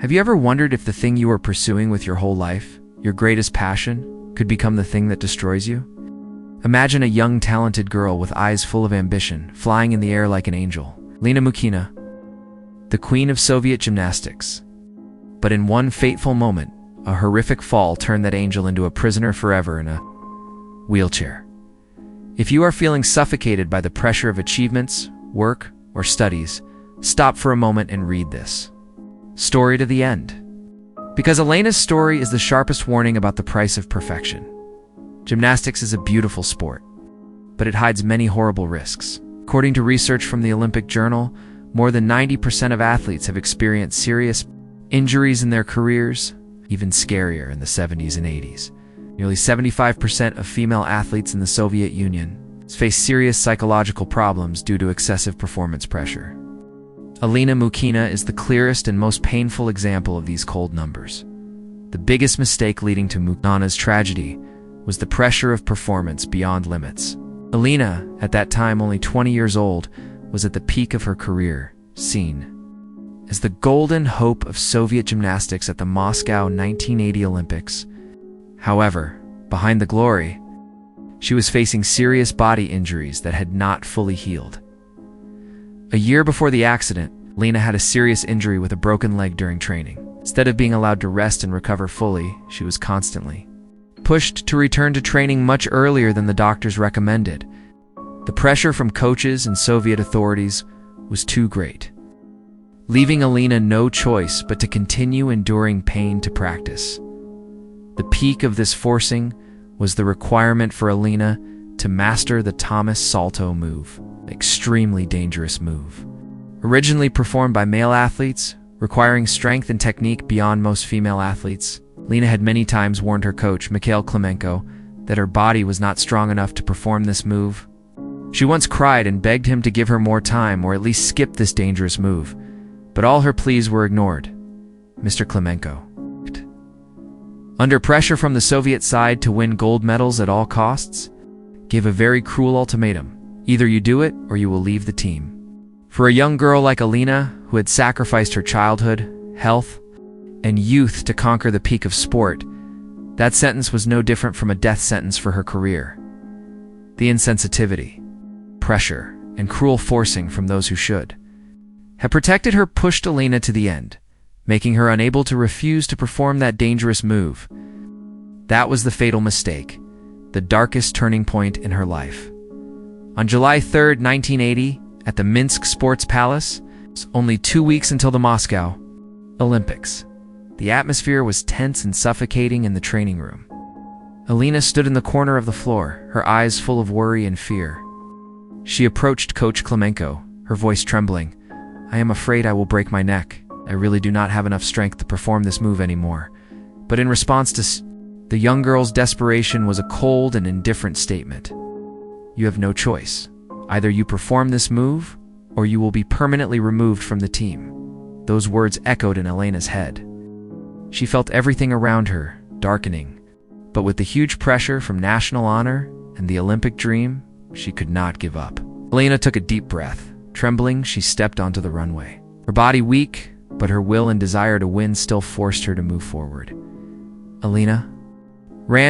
Have you ever wondered if the thing you are pursuing with your whole life, your greatest passion, could become the thing that destroys you? Imagine a young, talented girl with eyes full of ambition, flying in the air like an angel. Elena Mukhina, the queen of Soviet gymnastics. But in one fateful moment, a horrific fall turned that angel into a prisoner forever in a wheelchair. If you are feeling suffocated by the pressure of achievements, work, or studies, stop for a moment and read this story to the end. Because Elena's story is the sharpest warning about the price of perfection. Gymnastics is a beautiful sport, but it hides many horrible risks. According to research from the Olympic Journal, more than 90% of athletes have experienced serious injuries in their careers, even scarier in the 70s and 80s. Nearly 75% of female athletes in the Soviet Union face serious psychological problems due to excessive performance pressure. Elena Mukhina is the clearest and most painful example of these cold numbers. The biggest mistake leading to Mukhina's tragedy was the pressure of performance beyond limits. Elena, at that time only 20 years old, was at the peak of her career, seen as the golden hope of Soviet gymnastics at the Moscow 1980 Olympics. However, behind the glory, she was facing serious body injuries that had not fully healed. A year before the accident, Elena had a serious injury with a broken leg during training. Instead of being allowed to rest and recover fully, she was constantly pushed to return to training much earlier than the doctors recommended. The pressure from coaches and Soviet authorities was too great, leaving Elena no choice but to continue enduring pain to practice. The peak of this forcing was the requirement for Elena to master the Salto move, an extremely dangerous move. Originally performed by male athletes, requiring strength and technique beyond most female athletes, Elena had many times warned her coach, Mikhail Klemenko, that her body was not strong enough to perform this move. She once cried and begged him to give her more time or at least skip this dangerous move, but all her pleas were ignored. Mr. Klemenko, under pressure from the Soviet side to win gold medals at all costs, gave a very cruel ultimatum: either you do it or you will leave the team. For a young girl like Elena, who had sacrificed her childhood, health, and youth to conquer the peak of sport, that sentence was no different from a death sentence for her career. The insensitivity, pressure, and cruel forcing from those who should have protected her pushed Elena to the end, making her unable to refuse to perform that dangerous move. That was the fatal mistake, the darkest turning point in her life. On July 3, 1980, at the Minsk Sports Palace, only 2 weeks until the Moscow Olympics, the atmosphere was tense and suffocating in the training room. Elena stood in the corner of the floor, her eyes full of worry and fear. She approached Coach Klemenko, her voice trembling. "I am afraid I will break my neck. I really do not have enough strength to perform this move anymore." But in response to the young girl's desperation was a cold and indifferent statement. "You have no choice. Either you perform this move, or you will be permanently removed from the team." Those words echoed in Elena's head. She felt everything around her darkening, but with the huge pressure from national honor and the Olympic dream, she could not give up. Elena took a deep breath. Trembling, she stepped onto the runway. Her body weak, but her will and desire to win still forced her to move forward. Elena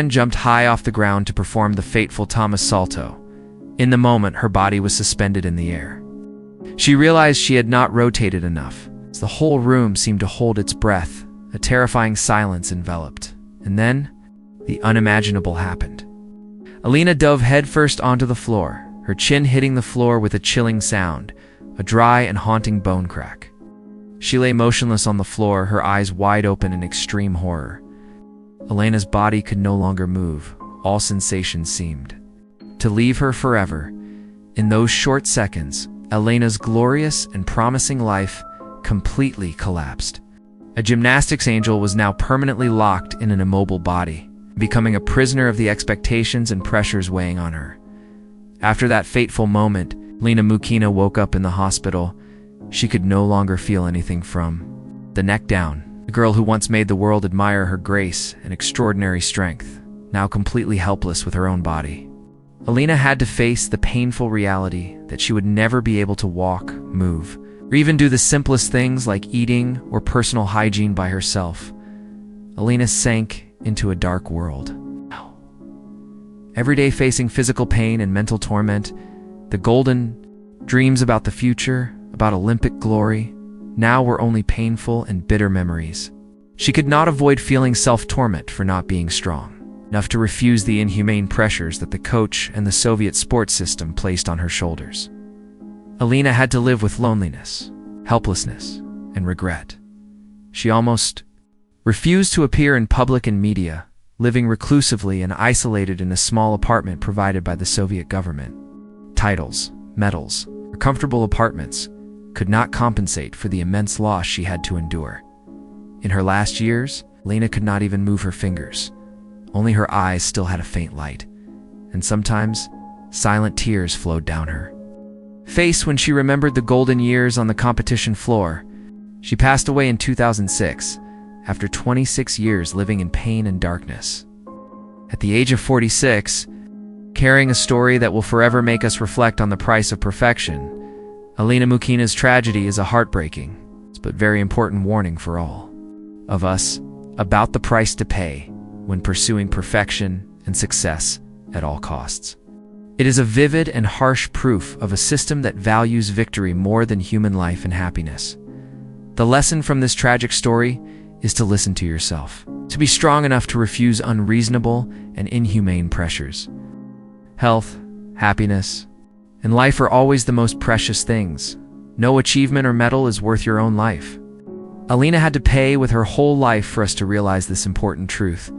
jumped high off the ground to perform the fateful Salto. In the moment, her body was suspended in the air. She realized she had not rotated enough, as the whole room seemed to hold its breath. A terrifying silence enveloped. And then, the unimaginable happened. Elena dove headfirst onto the floor, her chin hitting the floor with a chilling sound, a dry and haunting bone crack. She lay motionless on the floor, her eyes wide open in extreme horror. Elena's body could no longer move. All sensation seemed to leave her forever. In those short seconds, Elena's glorious and promising life completely collapsed. A gymnastics angel was now permanently locked in an immobile body, becoming a prisoner of the expectations and pressures weighing on her. After that fateful moment, Elena Mukhina woke up in the hospital. She could no longer feel anything from the neck down. The girl who once made the world admire her grace and extraordinary strength, now completely helpless with her own body. Elena had to face the painful reality that she would never be able to walk, move, or even do the simplest things like eating or personal hygiene by herself, Elena sank into a dark world. Every day facing physical pain and mental torment, the golden dreams about the future, about Olympic glory, now were only painful and bitter memories. She could not avoid feeling self-torment for not being strong enough to refuse the inhumane pressures that the coach and the Soviet sports system placed on her shoulders. Elena had to live with loneliness, helplessness, and regret. She almost refused to appear in public and media, living reclusively and isolated in a small apartment provided by the Soviet government. Titles, medals, or comfortable apartments could not compensate for the immense loss she had to endure. In her last years, Elena could not even move her fingers. Only her eyes still had a faint light, and sometimes silent tears flowed down her face when she remembered the golden years on the competition floor. She passed away in 2006, after 26 years living in pain and darkness. At the age of 46, carrying a story that will forever make us reflect on the price of perfection, Elena Mukhina's tragedy is a heartbreaking, but very important warning for all of us about the price to pay when pursuing perfection and success at all costs. It is a vivid and harsh proof of a system that values victory more than human life and happiness. The lesson from this tragic story is to listen to yourself, to be strong enough to refuse unreasonable and inhumane pressures. Health, happiness, and life are always the most precious things. No achievement or medal is worth your own life. Elena had to pay with her whole life for us to realize this important truth.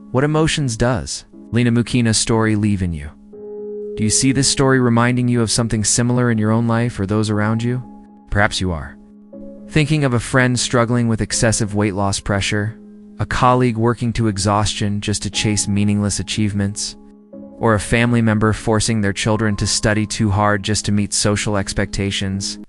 What emotions does Elena Mukhina's story leave in you? Do you see this story reminding you of something similar in your own life or those around you? Perhaps you are thinking of a friend struggling with excessive weight loss pressure, a colleague working to exhaustion just to chase meaningless achievements, or a family member forcing their children to study too hard just to meet social expectations.